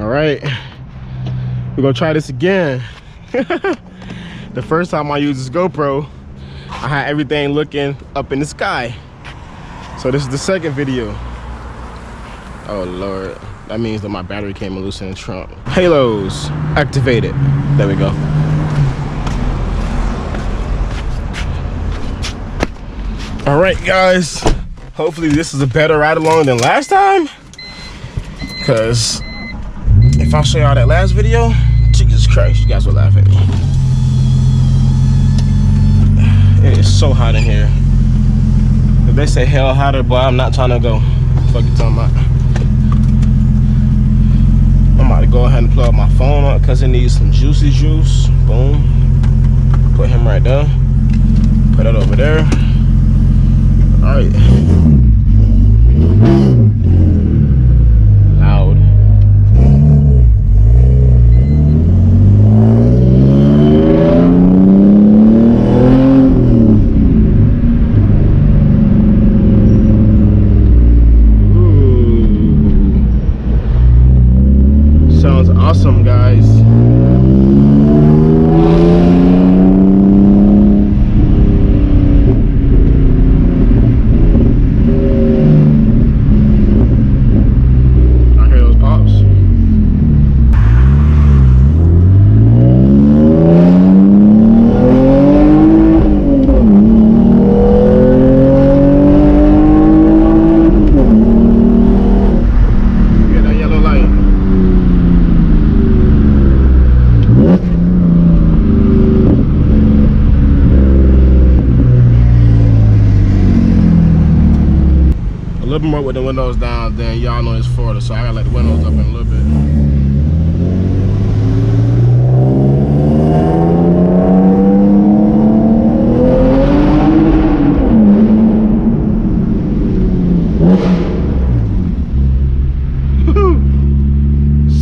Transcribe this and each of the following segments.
All right, we're gonna try this again. The first time I used this GoPro, I had everything looking up in the sky. So this is the second video. Oh Lord, that means that my battery came loose in the trunk. Halos activated. There we go. All right, guys. Hopefully this is a better ride along than last time. Cause if I show y'all that last video, Jesus Christ, you guys will laugh at me. It is so hot in here. If they say hell hotter, boy, I'm not trying to go. Fuck you talking about? I'm about to go ahead and plug my phone up because it needs some juicy juice. Boom. Put him right there. Put that over there. All right. Loud. Ooh. Sounds awesome, guys. More with the windows down, then y'all know it's Florida, so I gotta let the windows up in a little bit.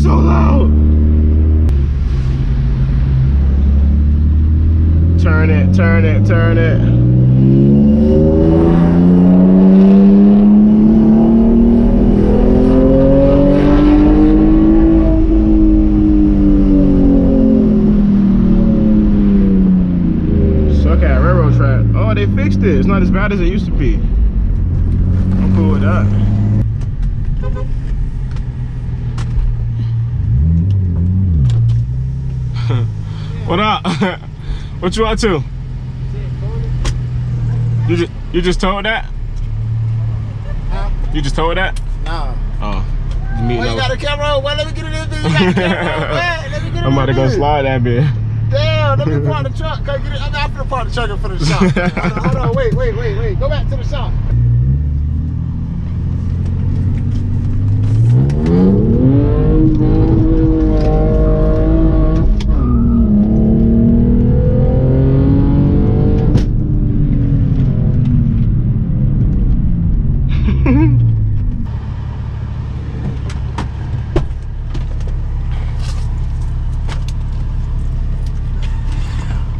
So loud. Turn it, turn it, turn it. Oh, they fixed it. It's not as bad as it used to be. I'm cool with that. What up? What you up to? You just told that? Huh? You just told that? Nah. Oh. You got a camera on? Well, let me get it in there. You got a camera on? Let me get it I'm about to go slide that bit. Damn, let me park the truck. Can I get it? I'm after the park the truck in front of the shop. Hold on, wait. Go back to the shop.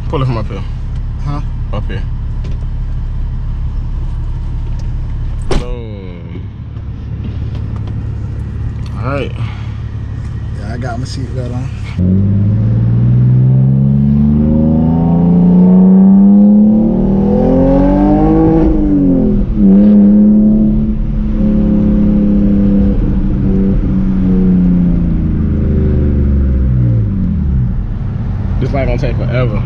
Pull it from up here. Huh? Up here. Boom. All right. Yeah, I got my seatbelt on. This light gonna take forever.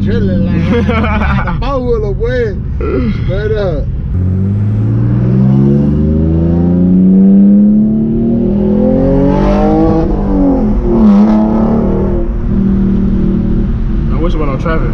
Drilling like the four-wheeler way. Straight up. I wish it went on traffic.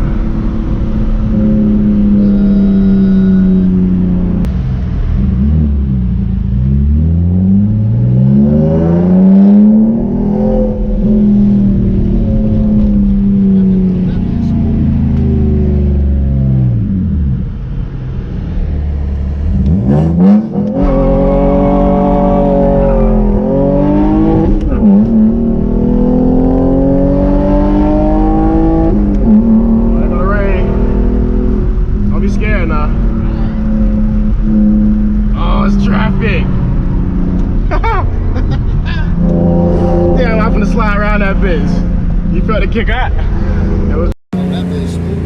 felt the kick out. It was That bitch smooth.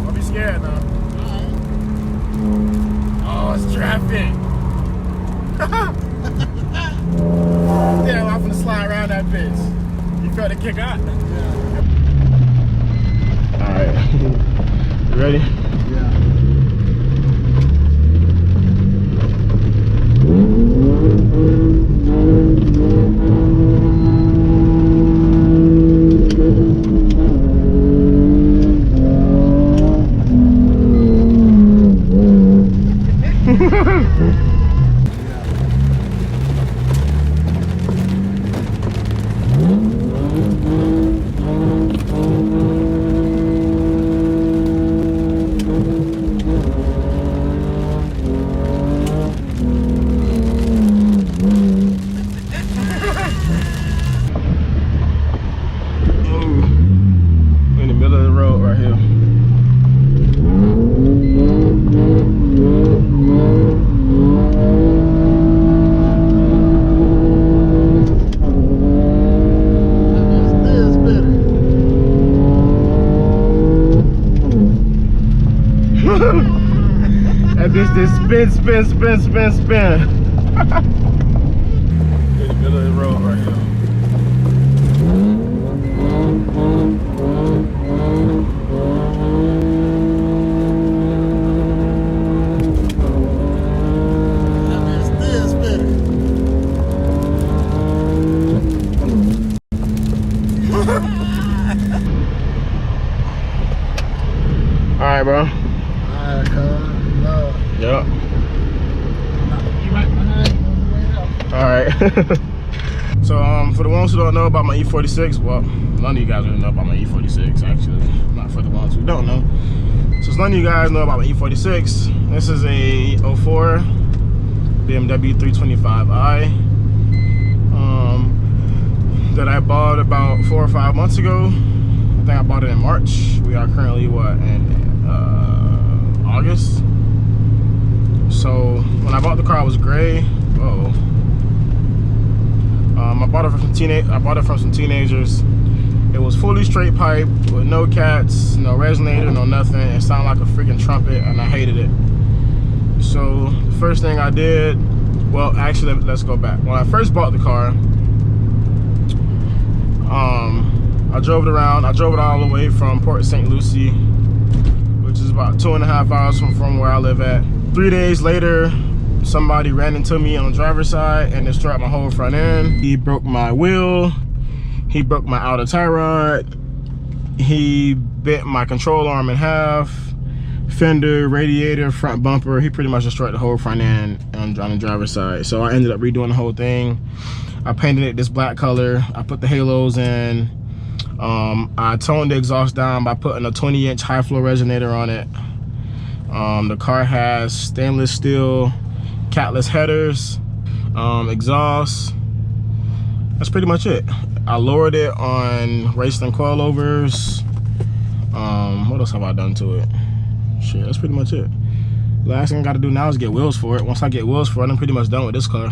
Don't be scared now. Oh, it's traffic. Damn, I'm finna slide around that bitch. You felt the kick out? Yeah. Alright. You ready? Yeah. In the middle of the road right here. That bitch just spin. In the middle of the road right here. Alright, bro. Alright, cuz. No. Yep. You right behind you on the way up. Alright. So, for the ones who don't know about my E46, well, none of you guys really know about my E46, actually. Not for the ones who don't know. So, none of you guys know about my E46. This is a 04 BMW 325i that I bought about 4 or 5 months ago. I think I bought it in March. We are currently, what, in August? So, when I bought the car, it was gray. Uh-oh. I bought it from some teenagers. It was fully straight pipe with no cats, no resonator, no nothing. It sounded like a freaking trumpet, and I hated it. So the first thing I did, well, actually, let's go back. When I first bought the car, I drove it around. I drove it all the way from Port St. Lucie, which is about 2.5 hours from where I live at. 3 days later, somebody ran into me on the driver's side and destroyed my whole front end. He broke my wheel. He broke my outer tie rod. He bent my control arm in half. Fender, radiator, front bumper. He pretty much destroyed the whole front end on the driver's side. So I ended up redoing the whole thing. I painted it this black color. I put the halos in. I toned the exhaust down by putting a 20-inch high flow resonator on it. The car has stainless steel catless headers, exhaust. That's pretty much it. I lowered it on racing coilovers. What else have I done to it? Shit, that's pretty much it. Last thing I gotta do now is get wheels for it. Once I get wheels for it, I'm pretty much done with this car.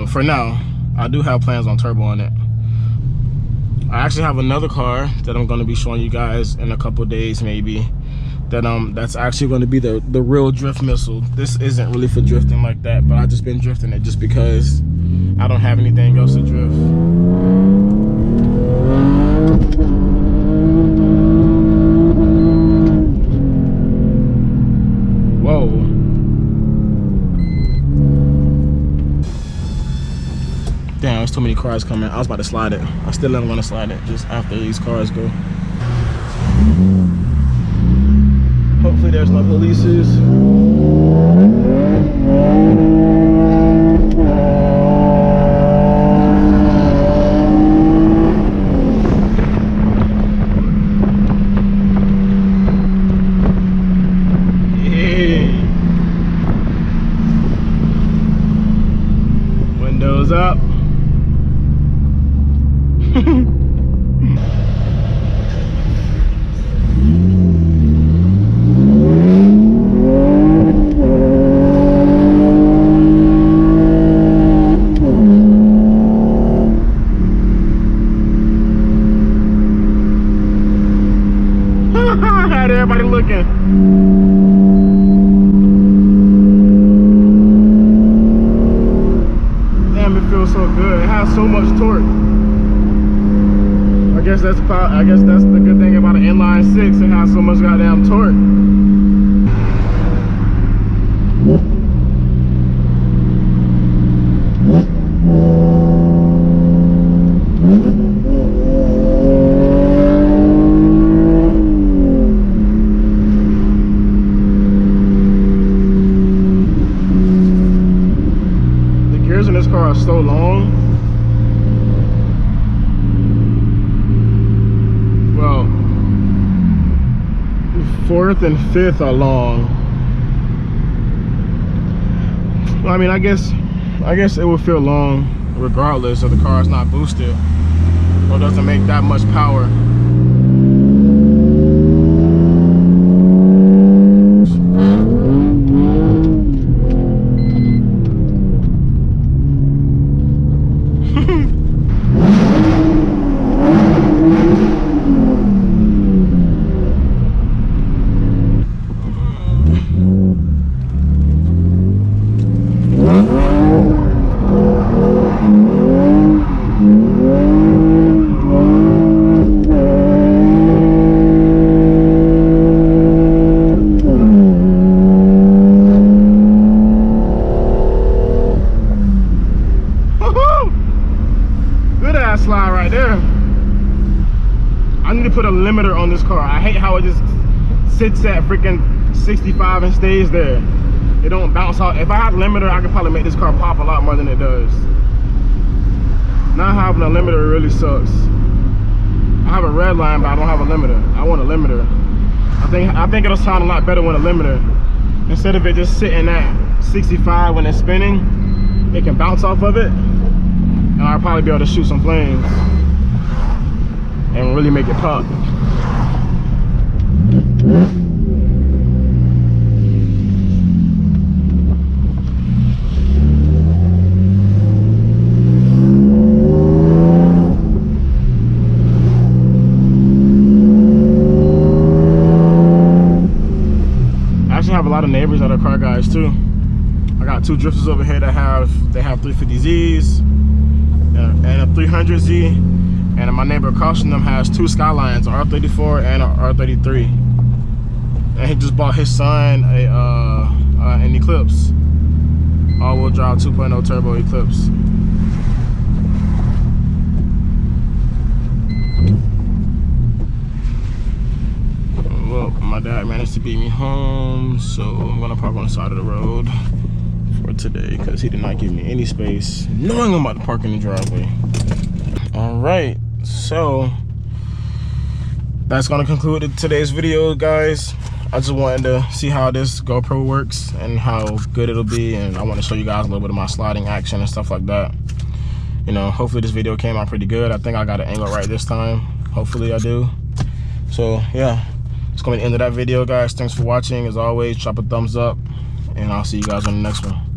For now, I do have plans on turbo on it. I actually have another car that I'm gonna be showing you guys in a couple days maybe. That's actually going to be the real drift missile. This isn't really for drifting like that, but I just been drifting it just because I don't have anything else to drift. Whoa. Damn, there's too many cars coming. I was about to slide it. I still didn't want to slide it just after these cars go. Hopefully there's no polices. Hey. Windows up. had everybody looking. Damn, it feels so good. It has so much torque. I guess that's the good thing about an inline six. It has so much goddamn torque. The gears in this car are so long. Well, fourth and fifth are long. Well, I mean, I guess it will feel long regardless if the car is not boosted or doesn't make that much power. Slide right there. I need to put a limiter on this car. I hate how it just sits at freaking 65 and stays there. It don't bounce out. If I had a limiter, I could probably make this car pop a lot more than it does. Not having a limiter really sucks. I have a red line, but I don't have a limiter. I want a limiter. I think it'll sound a lot better with a limiter. Instead of it just sitting at 65 when it's spinning, it can bounce off of it. And I'll probably be able to shoot some flames and really make it pop. I actually have a lot of neighbors that are car guys too. I got two drifters over here that have 350Zs. And a 300Z, and my neighbor across from them has two Skylines, an R34 and an R33, and he just bought his son an Eclipse, all-wheel drive 2.0 turbo Eclipse. Well, my dad managed to beat me home, so I'm gonna park on the side of the road for today because he did not give me any space knowing I'm about to park in the driveway. All right, so that's gonna conclude today's video, guys. I just wanted to see how this GoPro works and how good it'll be, and I want to show you guys a little bit of my sliding action and stuff like that. You know, hopefully this video came out pretty good. I think I got an angle right this time. Hopefully I do. So yeah, it's gonna be the end of that video, guys. Thanks for watching. As always, drop a thumbs up, and I'll see you guys on the next one.